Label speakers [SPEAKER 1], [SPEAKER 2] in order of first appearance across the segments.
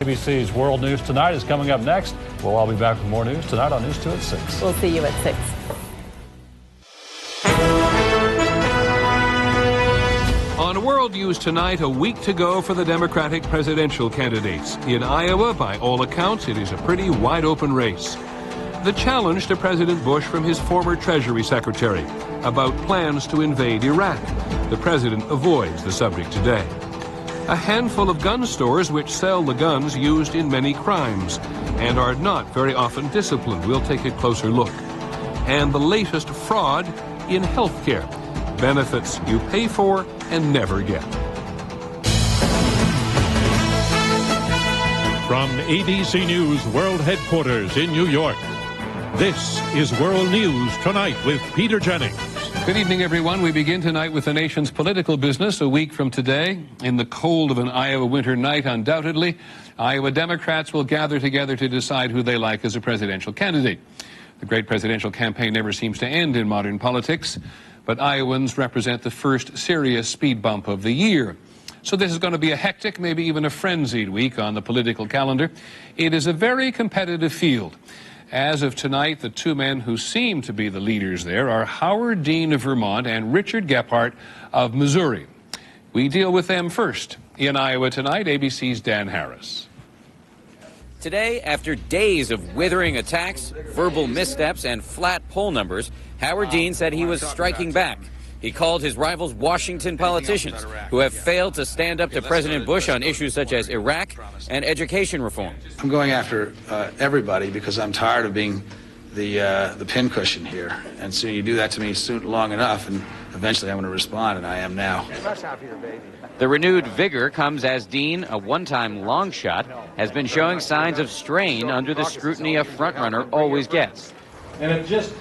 [SPEAKER 1] ABC's World News Tonight is coming up next. We'll all be back with more news tonight on News 2 at 6.
[SPEAKER 2] We'll see you at 6.
[SPEAKER 3] On World News Tonight, a week to go for the Democratic presidential candidates. In Iowa, by all accounts, it is a pretty wide-open race. The challenge to President Bush from his former Treasury Secretary about plans to invade Iraq. The president avoids the subject today. A handful of gun stores which sell the guns used in many crimes and are not very often disciplined. We'll take a closer look. And the latest fraud in healthcare. Benefits you pay for and never get.
[SPEAKER 4] From ABC News World Headquarters in New York, this is World News Tonight with Peter Jennings.
[SPEAKER 3] Good evening, everyone. We begin tonight with the nation's political business. A week from today, in the cold of an Iowa winter night, undoubtedly, Iowa Democrats will gather together to decide who they like as a presidential candidate. The great presidential campaign never seems to end in modern politics, but Iowans represent the first serious speed bump of the year. So this is going to be a hectic, maybe even a frenzied week on the political calendar. It is a very competitive field. As of tonight, the two men who seem to be the leaders there are Howard Dean of Vermont and Richard Gephardt of Missouri. We deal with them first. In Iowa tonight, ABC's Dan Harris.
[SPEAKER 5] Today, after days of withering attacks, verbal missteps, and flat poll numbers, Howard Dean said he was striking back. He called his rivals Washington politicians who have failed to stand up to President Bush on issues such as Iraq and education reform.
[SPEAKER 6] I'm going after everybody because I'm tired of being the pincushion here. And so you do that to me long enough, and eventually I'm going to respond, and I am now.
[SPEAKER 5] The renewed vigor comes as Dean, a one-time long shot, has been showing signs of strain under the scrutiny a frontrunner always gets.
[SPEAKER 7] And it just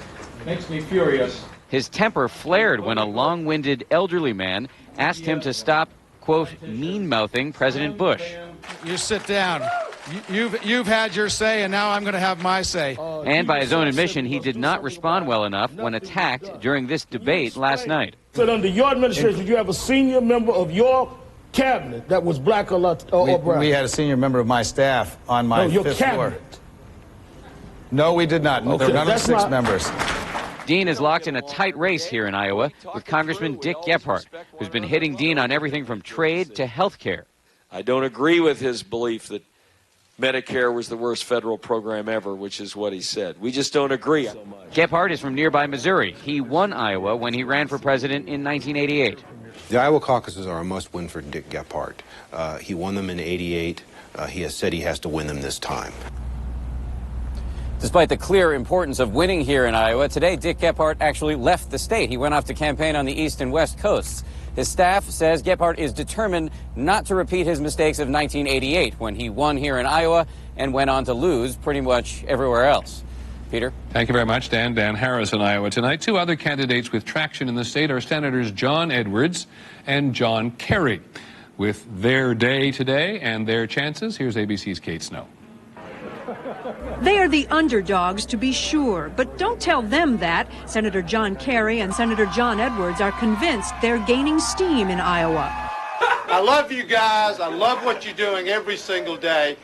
[SPEAKER 7] makes me furious.
[SPEAKER 5] His temper flared when a long-winded elderly man asked him to stop, quote, mean-mouthing President Bush.
[SPEAKER 8] You sit down. You've had your say, and now I'm going to have my say.
[SPEAKER 5] And by his own admission, he did not respond well enough when attacked during this debate last night.
[SPEAKER 9] So under your administration, you have a senior member of your cabinet that was black or brown?
[SPEAKER 10] We had a senior member of my staff on my fifth floor. No, we did not.
[SPEAKER 9] Okay,
[SPEAKER 10] there were none of the six members.
[SPEAKER 5] Dean is locked in a tight race here in Iowa with Congressman Dick Gephardt, who's been hitting Dean on everything from trade to health care.
[SPEAKER 11] I don't agree with his belief that Medicare was the worst federal program ever, which is what he said. We just don't agree.
[SPEAKER 5] Gephardt is from nearby Missouri. He won Iowa when he ran for president in 1988.
[SPEAKER 12] The Iowa caucuses are a must-win for Dick Gephardt. He won them in '88. He has said he has to win them this time.
[SPEAKER 5] Despite the clear importance of winning here in Iowa, today Dick Gephardt actually left the state. He went off to campaign on the east and west coasts. His staff says Gephardt is determined not to repeat his mistakes of 1988 when he won here in Iowa and went on to lose pretty much everywhere else. Peter?
[SPEAKER 3] Thank you very much, Dan. Dan Harris in Iowa tonight. Two other candidates with traction in the state are Senators John Edwards and John Kerry. With their day today and their chances, here's ABC's Kate Snow.
[SPEAKER 13] They are the underdogs, to be sure, but don't tell them that. Senator John Kerry and Senator John Edwards are convinced they're gaining steam in Iowa.
[SPEAKER 14] I love you guys. I love what you're doing every single day.